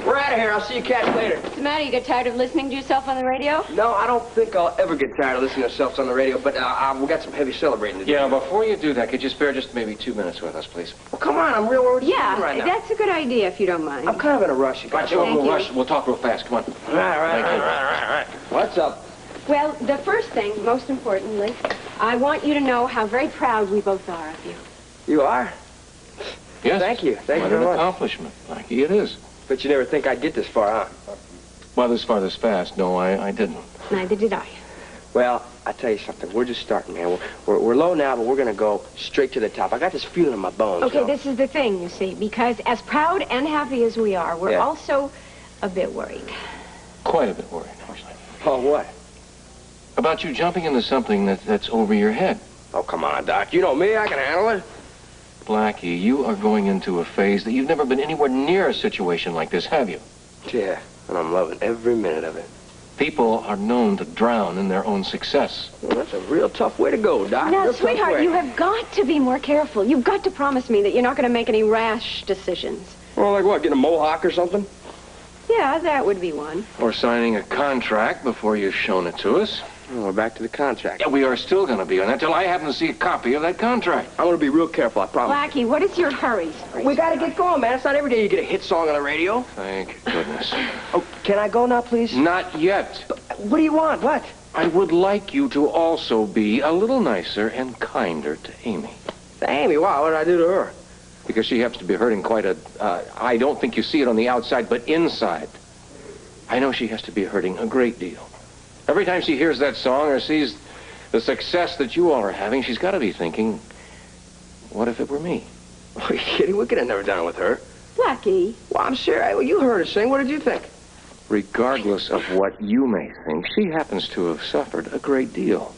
We're out of here. I'll see you cats later. What's the matter? You get tired of listening to yourself on the radio? No, I don't think I'll ever get tired of listening to ourselves on the radio, but we got some heavy celebrating to do. Yeah, before you do that, could you spare just maybe 2 minutes with us, please? Well, come on. I'm real worried right now. That's a good idea if you don't mind. I'm kind of in a rush. Right, we'll rush. We'll talk real fast. Come on. All right. What's up? Well, the first thing, most importantly, I want you to know how very proud we both are of you. You are? Yes. Thank you. Thank you very much. much. Accomplishment, Blackie. It is. But you never think I'd get this far, huh? Well, this far, this fast. No, I didn't. Neither did I. Well, I tell you something. We're just starting, man. We're low now, but we're going to go straight to the top. I got this feeling in my bones. Okay, this is the thing, you see, because as proud and happy as we are, we're also a bit worried. Quite a bit worried, actually. Oh, what? About you jumping into something that's over your head. Oh, come on, Doc. You know me. I can handle it. Blackie, you are going into a phase that you've never been anywhere near a situation like this, have you? Yeah, and I'm loving every minute of it. People are known to drown in their own success. Well, that's a real tough way to go, Doc. Now, sweetheart, you have got to be more careful. You've got to promise me that you're not going to make any rash decisions. Well, like what, get a mohawk or something? Yeah, that would be one. Or signing a contract before you've shown it to us. Well, we're back to the contract. Yeah, we are still going to be on that till I happen to see a copy of that contract. I'm going to be real careful, I promise. Blackie, what is your hurry? We got to get going, man. It's not every day you get a hit song on the radio. Thank goodness. Oh, can I go now, please? Not yet. What do you want? What? I would like you to also be a little nicer and kinder to Amy. Amy? Wow, what did I do to her? Because she happens to be hurting quite a... I don't think you see it on the outside, but inside. I know she has to be hurting a great deal. Every time she hears that song or sees the success that you all are having, she's got to be thinking, what if it were me? Are you kidding? We could have never done it with her. Blackie. Well, I'm sure. Well, you heard her sing. What did you think? Regardless of what you may think, she happens to have suffered a great deal.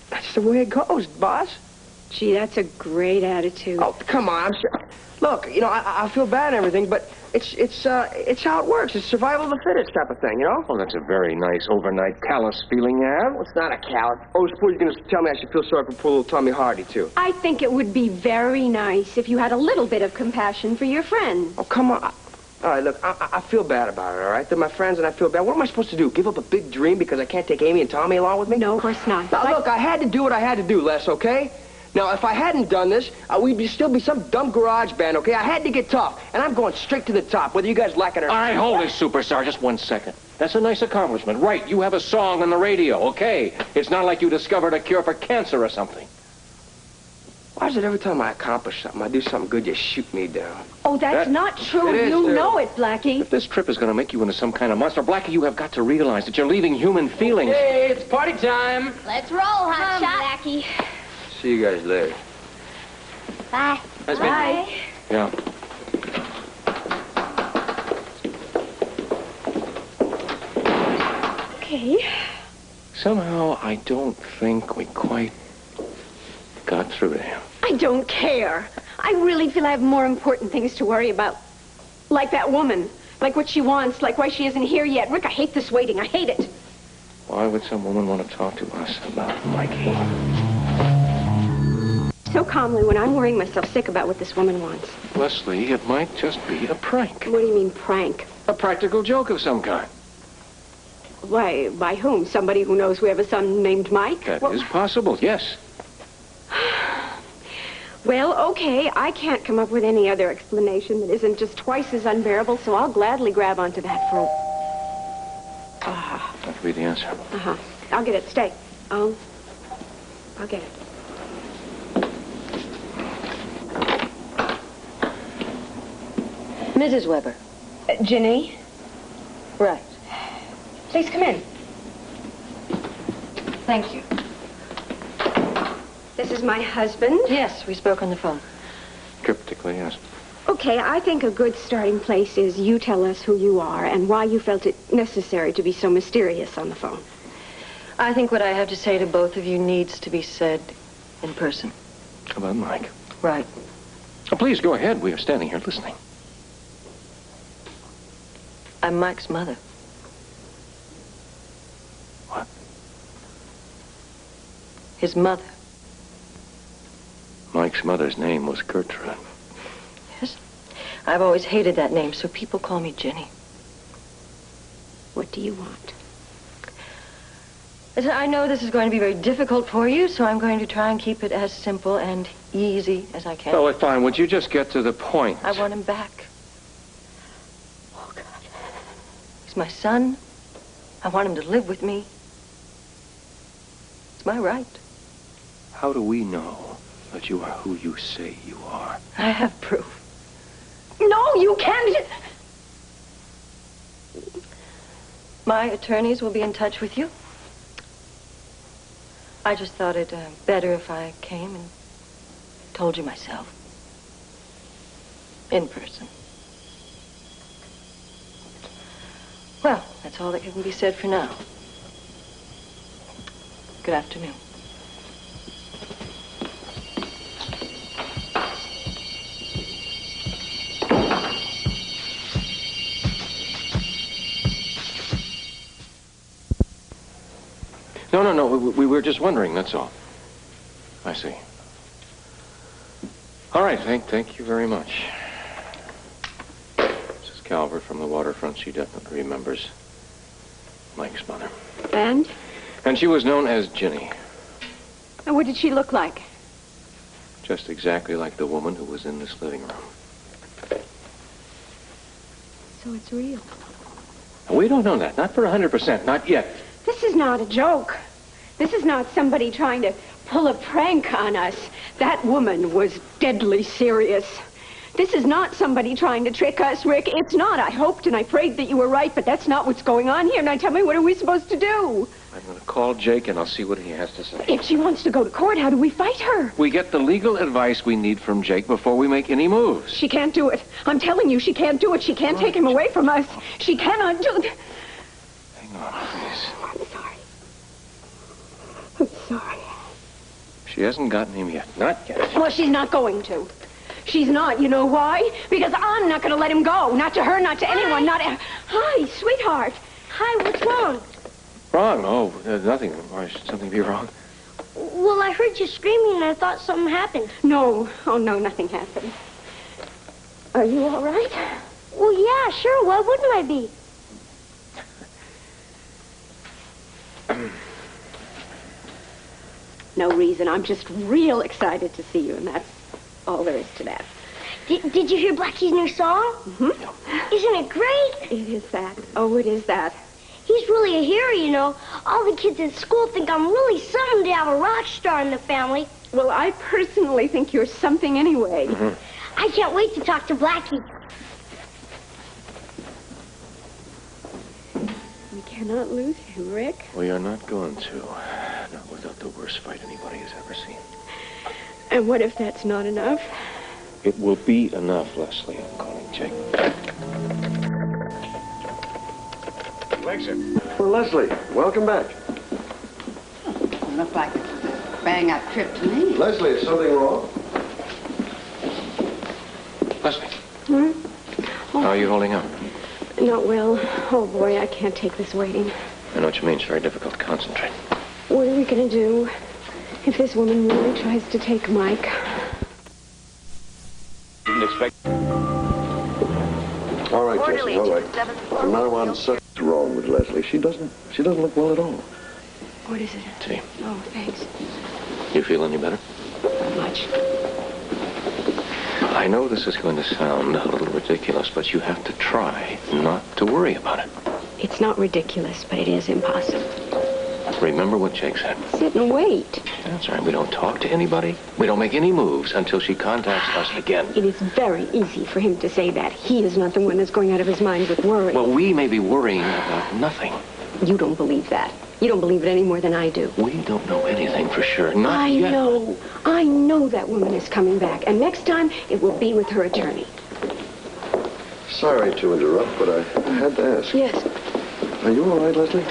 That's the way it goes, boss. Gee, that's a great attitude. Oh, come on. I'm sure. Look, you know, I feel bad and everything, but it's how it works. It's survival of the fittest type of thing, you know? Oh, that's a very nice overnight callous feeling you have. Well, it's not a callous. Oh, suppose you're going to tell me I should feel sorry for poor little Tommy Hardy, too. I think it would be very nice if you had a little bit of compassion for your friends. Oh, come on. All right, look, I feel bad about it, all right? They're my friends and I feel bad. What am I supposed to do? Give up a big dream because I can't take Amy and Tommy along with me? No, of course not. Now, look, I had to do what I had to do, Les, okay? Now, if I hadn't done this, we'd still be some dumb garage band, okay? I had to get tough, and I'm going straight to the top, whether you guys like it or not. All right, hold it, superstar. Just 1 second. That's a nice accomplishment. Right, you have a song on the radio, okay? It's not like you discovered a cure for cancer or something. Why is it every time I accomplish something, I do something good, you shoot me down? Oh, that's not true. It is You true. know it, Blackie. If this trip is going to make you into some kind of monster, Blackie, you have got to realize that you're leaving human feelings. Hey, it's party time. Let's roll, hot shot. Blackie. See you guys later. Bye. Bye. Yeah. Okay. Somehow, I don't think we quite got through to him. I don't care. I really feel I have more important things to worry about. Like that woman. Like what she wants. Like why she isn't here yet. Rick, I hate this waiting. I hate it. Why would some woman want to talk to us about Mikey? So calmly when I'm worrying myself sick about what this woman wants. Lesley, it might just be a prank. What do you mean, prank? A practical joke of some kind. Why, by whom? Somebody who knows we have a son named Mike? That is possible, yes. Well, okay, I can't come up with any other explanation that isn't just twice as unbearable, so I'll gladly grab onto that for... That could be the answer. Uh-huh. I'll get it. Stay. I'll get it. Mrs. Weber. Ginny? Right. Please come in. Thank you. This is my husband. Yes, we spoke on the phone. Cryptically, yes. Okay, I think a good starting place is you tell us who you are and why you felt it necessary to be so mysterious on the phone. I think what I have to say to both of you needs to be said in person. How about Mike? Right. Oh, please, go ahead. We are standing here listening. I'm Mike's mother. What? His mother. Mike's mother's name was Gertrude. Yes. I've always hated that name, so people call me Ginny. What do you want? Listen, I know this is going to be very difficult for you, so I'm going to try and keep it as simple and easy as I can. Oh, fine. Would you just get to the point? I want him back. Oh, God. He's my son. I want him to live with me. It's my right. How do we know that you are who you say you are? I have proof. No, you can't. My attorneys will be in touch with you. I just thought it better if I came and told you myself. In person. Well, that's all that can be said for now. Good afternoon. No. We were just wondering, that's all. I see. All right, thank you very much. Mrs. Calvert from the waterfront, she definitely remembers Mike's mother. And? And she was known as Ginny. And what did she look like? Just exactly like the woman who was in this living room. So it's real. We don't know that. Not for 100%. Not yet. This is not a joke. This is not somebody trying to pull a prank on us. That woman was deadly serious. This is not somebody trying to trick us, Rick. It's not. I hoped and I prayed that you were right, but that's not what's going on here. Now tell me, what are we supposed to do? I'm going to call Jake and I'll see what he has to say. If she wants to go to court, how do we fight her? We get the legal advice we need from Jake before we make any moves. She can't do it. I'm telling you, she can't do it. She can't take him away from us. She cannot do it. Hang on, please. I'm sorry. I'm sorry. She hasn't gotten him yet. Not yet. Well, she's not going to. She's not. You know why? Because I'm not going to let him go. Not to her, not to anyone, not... Hi, sweetheart. Hi, what's wrong? Wrong? Oh, nothing. Why should something be wrong? Well, I heard you screaming and I thought something happened. No. Oh, no, nothing happened. Are you all right? Well, yeah, sure. Why wouldn't I be? No reason. I'm just real excited to see you, and that's all there is to that. Did you hear Blackie's new song? Mm-hmm. Isn't it great? It is that. Oh, it is that. He's really a hero, you know. All the kids at school think I'm really something to have a rock star in the family. Well, I personally think you're something anyway. Mm-hmm. I can't wait to talk to Blackie. We cannot lose him, Rick. We are not going to. Not without the worst fight anybody has ever seen. And what if that's not enough? It will be enough, Lesley. I'm calling Jake. Exit. Well, Lesley, welcome back. Looked like it was a bang-up trip to me. Lesley, is something wrong? Lesley. Hmm? How are you holding up? Not well. Oh, boy, I can't take this waiting. I know what you mean. It's very difficult to concentrate. What are we going to do if this woman really tries to take Mike? Didn't expect... All right, Jesse, all right. From now on, something's wrong with Lesley. She doesn't look well at all. What is it? Tea. Oh, thanks. You feel any better? Not much. I know this is going to sound a little ridiculous, but you have to try not to worry about it. It's not ridiculous, but it is impossible. Remember what Jake said. Sit and wait. That's right. We don't talk to anybody. We don't make any moves until she contacts us again. It is very easy for him to say that. He is not the one that's going out of his mind with worry. Well, we may be worrying about nothing. You don't believe that. You don't believe it any more than I do. We don't know anything for sure. Not yet. I know that woman is coming back. And next time, it will be with her attorney. Sorry to interrupt, but I had to ask. Yes. Are you all right, Lesley?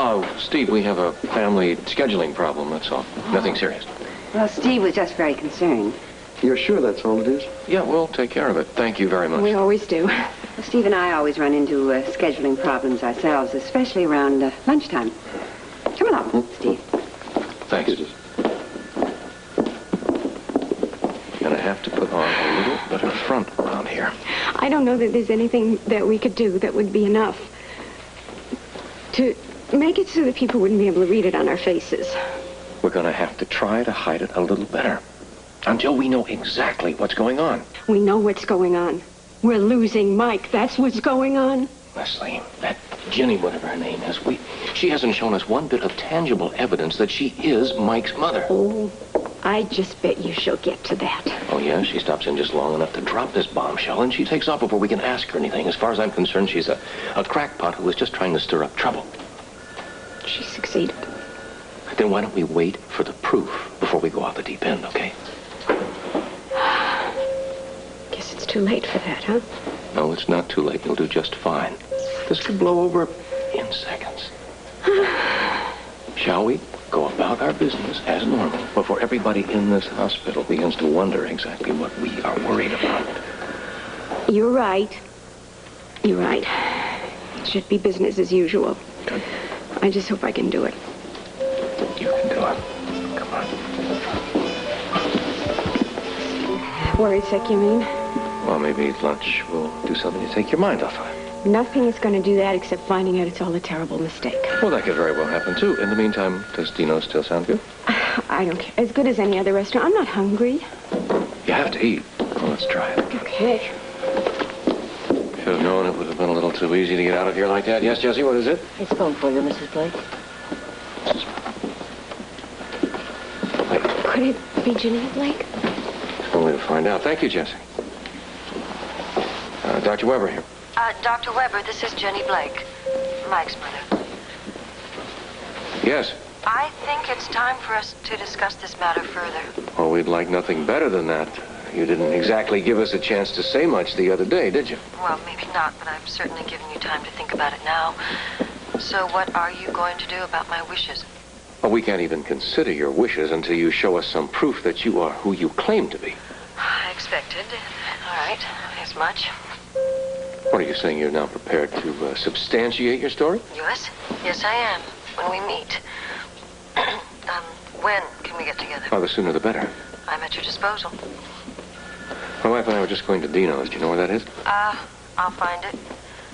Oh, Steve, we have a family scheduling problem, that's all. Nothing serious. Well, Steve was just very concerned. You're sure that's all it is? Yeah, we'll take care of it. Thank you very much. We always do. Well, Steve and I always run into scheduling problems ourselves, especially around lunchtime. Come along, Steve. Thanks. Gonna have to put on a little better front around here. I I don't know that there's anything that we could do that would be enough to make it so that people wouldn't be able to read it on our faces. We're going to have to try to hide it a little better until we know exactly what's going on. We know what's going on. We're losing Mike. That's what's going on. Lesley, that Ginny, whatever her name is, she hasn't shown us one bit of tangible evidence that she is Mike's mother. Oh, I just bet you she'll get to that. Oh, yeah? She stops in just long enough to drop this bombshell, and she takes off before we can ask her anything. As far as I'm concerned, she's a crackpot who was just trying to stir up trouble. She succeeded. Then why don't we wait for the proof before we go off the deep end, okay? Guess it's too late for that, huh? No, it's not too late. You'll do just fine. This could blow over in seconds. Shall we go about our business as normal before everybody in this hospital begins to wonder exactly what we are worried about? You're right. You're right. It should be business as usual. Good. I just hope I can do it. You can do it. Come on. Worried sick, you mean? Well, maybe lunch will do something to take your mind off of it. Nothing is going to do that except finding out it's all a terrible mistake. Well, that could very well happen, too. In the meantime, does Dino's still sound good? I don't care. As good as any other restaurant. I'm not hungry. You have to eat. Well, let's try it. Okay. Should have known it would have been a little too easy to get out of here like that. Yes, Jessie, what is it? It's phone for you, Mrs. Blake. Could it be Ginny Blake? Only to find out. Thank you, Jessie. Dr. Weber here. Dr. Weber, this is Ginny Blake, Mike's mother. Yes. I think it's time for us to discuss this matter further. Well, we'd like nothing better than that. You didn't exactly give us a chance to say much the other day, did you? Well, maybe not, but I'm certainly giving you time to think about it now. So what are you going to do about my wishes? Well, we can't even consider your wishes until you show us some proof that you are who you claim to be. I expected. All right, as much. What are you saying? You're now prepared to substantiate your story? Yes? Yes, I am. When we meet. When can we get together? Oh, the sooner the better. I'm at your disposal. My wife and I were just going to Dino's. Do you know where that is? I'll find it.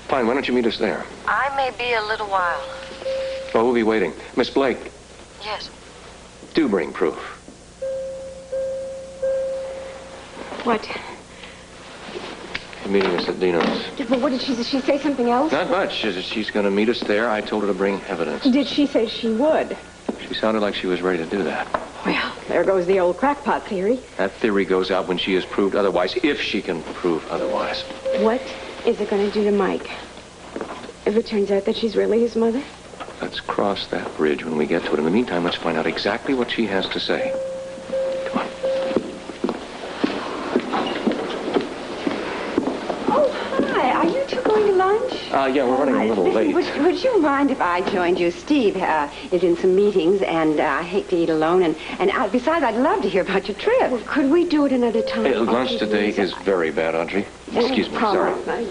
Fine, why don't you meet us there? I may be a little while. Oh, we'll be waiting. Miss Blake. Yes. Do bring proof. What? You're meeting us at Dino's. But what did she say something else? Not much. She's going to meet us there. I told her to bring evidence. Did she say she would? She sounded like she was ready to do that. Well, there goes the old crackpot theory. That theory goes out when she is proved otherwise, if she can prove otherwise. What is it going to do to Mike if it turns out that she's really his mother? Let's cross that bridge when we get to it. In the meantime, let's find out exactly what she has to say. Come on. Oh, hi. Are you two going to lunch? Yeah, we're running a little late. Would you mind if I joined you? Steve is in some meetings, and I hate to eat alone. And besides, I'd love to hear about your trip. Well, could we do it another time? Hey, lunch today is very bad, Audrey. Excuse me, sorry. Right.